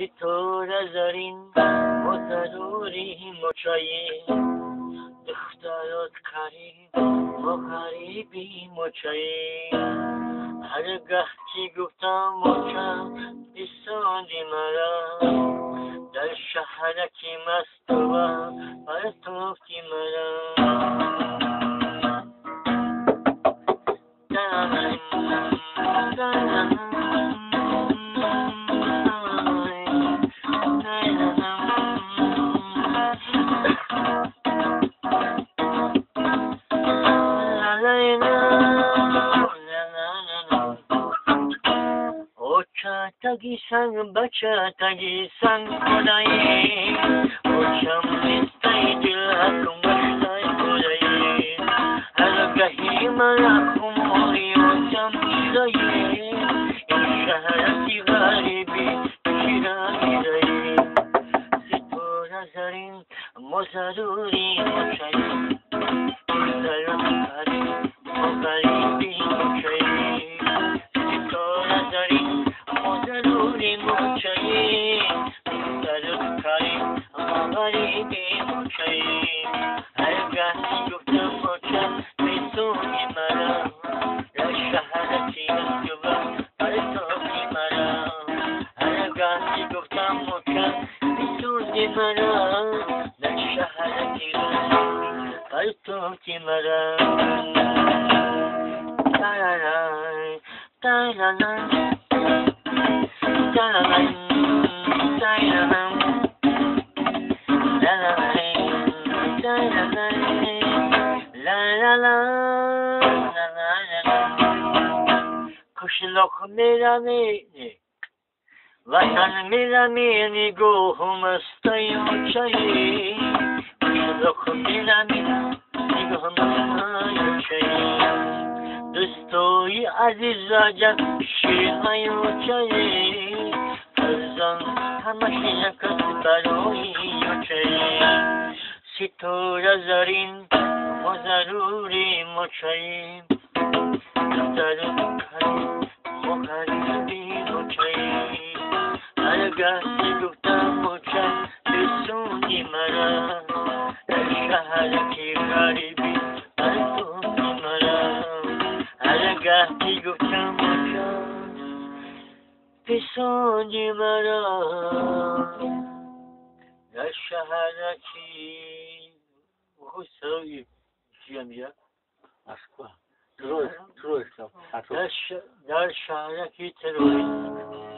ستاره زرین و ضروری مچایی دخترات قریب و غریبی مچایی هرگاه که گفتم مچم بسازی مرا در شهرکی مست و پرتافتی مرا Tagisan baca tagisan kodai Ocam istai dilakum bastai kodai Hargahi malakum ori ocam istai Inşaharati garibi shirai Sitora zarin mozaruri mochai Zaran kari mogaribi mochai Sitora zarin ضروری مچایی دلت کاری غریبی مچایی هرگاه گفتم مچم بسونی مرا در شهرتی مستوبا پرتافتی مرا هرگاه گفتم مچم بسونی مرا در شهرتی پرتافتی مرا تارارای تارارای Kışlık mirami Vatan mirami Nigohum astayım çayı Kışlık mirami Nigohum astayım çayı Dostoy aziz racak şirayım çayı Kazan hamaşina kasbaroyim çayı Sitora zarin Mozaruri moçayı Darım kari Mokaribi moçayı Hargasi guftam moçay Besuni mara Şaharaki garibi Artoki mara Hargasi guftam moçay Besuni mara Şaharaki Husavi Cemiye Aşkı Terörist. Dar şahraki terörist